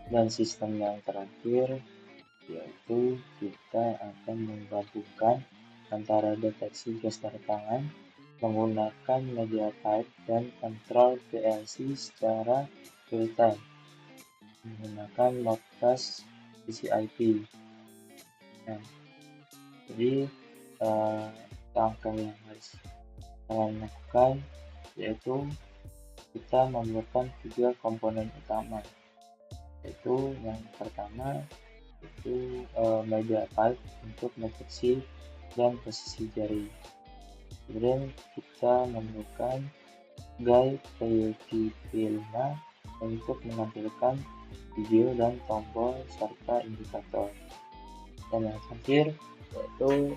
Dan sistem yang terakhir yaitu kita akan menggabungkan antara deteksi gestur tangan menggunakan media pipe dan kontrol PLC secara real time menggunakan Modbus TCP/IP. Nah, jadi langkah yang harus kalian lakukan yaitu kita membuatkan 3 komponen utama, yaitu yang pertama itu media pipe untuk deteksi dan posisi jari. Kemudian kita memerlukan guide PYP5 untuk menampilkan video dan tombol serta indikator. Dan yang terakhir yaitu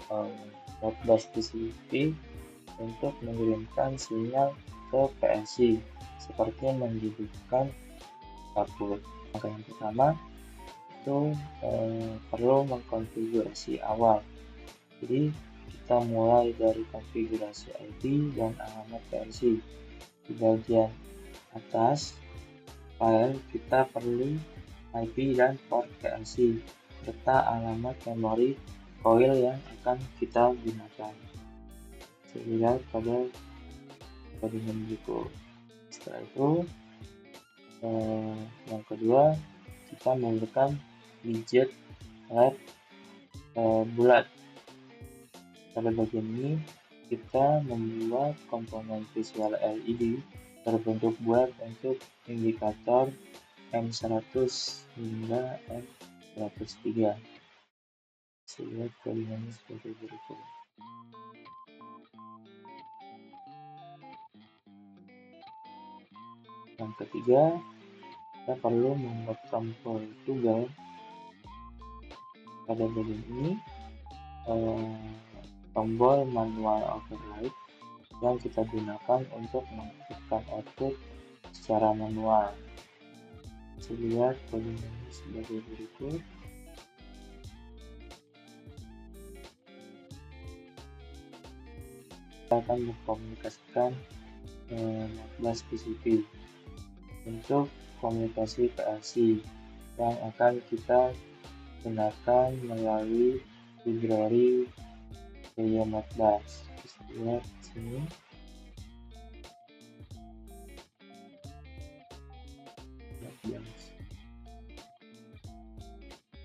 Modbus TCP untuk mengirimkan sinyal ke PLC seperti menghidupkan output. Langkah yang pertama itu perlu mengkonfigurasi awal. Jadi kita mulai dari konfigurasi IP dan alamat PLC. Di bagian atas file kita perlu IP dan port PLC serta alamat memori coil yang akan kita gunakan. Sehingga pada codingan berikut. Setelah itu yang kedua kita menggunakan widget LED bulat. Pada bagian ini kita membuat komponen visual LED berbentuk bulat untuk indikator M100 hingga M103. Lihat codingannya seperti berikut. Yang ketiga, kita perlu membuat tombol tunggal. Pada bagian ini tombol manual override yang kita gunakan untuk mengaktifkan output secara manual. Lihat codingannya sebagai berikut. Kita akan mengkomunikasikan Modbus TCP untuk komunikasi PLC yang akan kita gunakan melalui library Gaya Modbus. Bisa lihat di sini.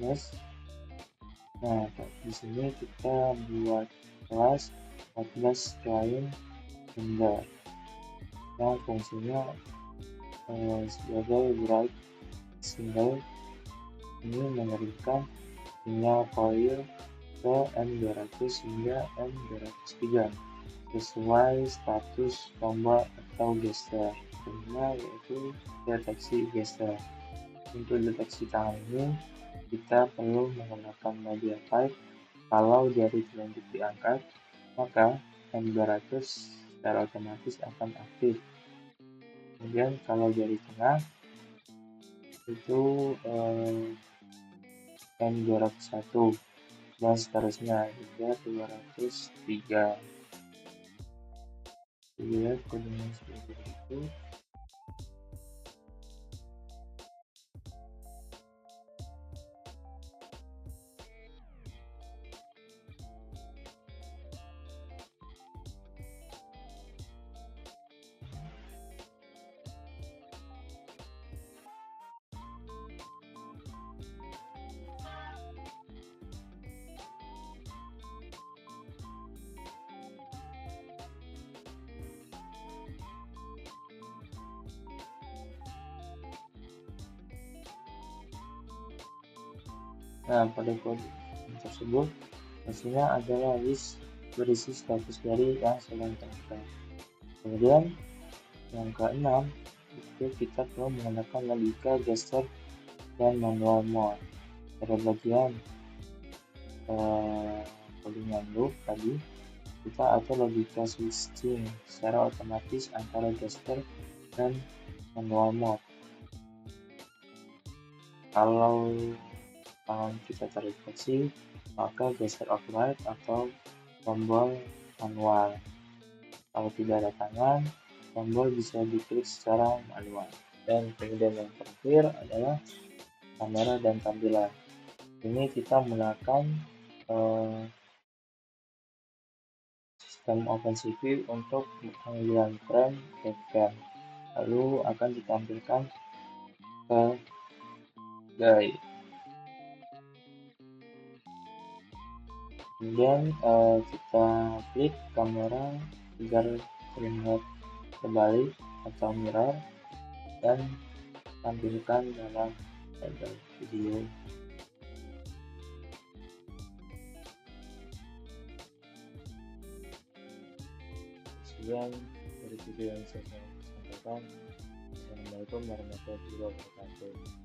Yes. Nah, di sini kita buat kelas Modbus Client Sender yang fungsinya sebagai write signal. Ini mengirimkan sinyal coil ke M200 hingga M203 sesuai status tombol atau gesture. Pertama yaitu deteksi gesture. Untuk deteksi tangan ini kita perlu menggunakan media pipe. Kalau jari telunjuk diangkat, maka M200 secara otomatis akan aktif. Kemudian kalau jari tengah itu M201 dan seterusnya hingga 203. Lihat codingan seperti itu. Nah, pada kode tersebut hasilnya adalah list berisi status jari yang sedang terangkat. Kemudian yang keenam itu kita perlu menggunakan logika gesture dan manual mode. Pada bagian codingan loop tadi kita atur logika switching secara otomatis antara gesture dan manual mode. Kalau tangan kita terdeteksi, maka gesture override atau tombol manual. Kalau tidak ada tangan, tombol bisa diklik secara manual. Dan kemudian yang terakhir adalah kamera dan tampilan. Ini kita menggunakan sistem OpenCV untuk pengambilan frame webcam, lalu akan ditampilkan ke guide. Kemudian kita klik kamera agar terlihat terbalik atau mirror dan tampilkan dalam video. Sekian dari video yang saya sampaikan. Assalamualaikum warahmatullahi wabarakatuh.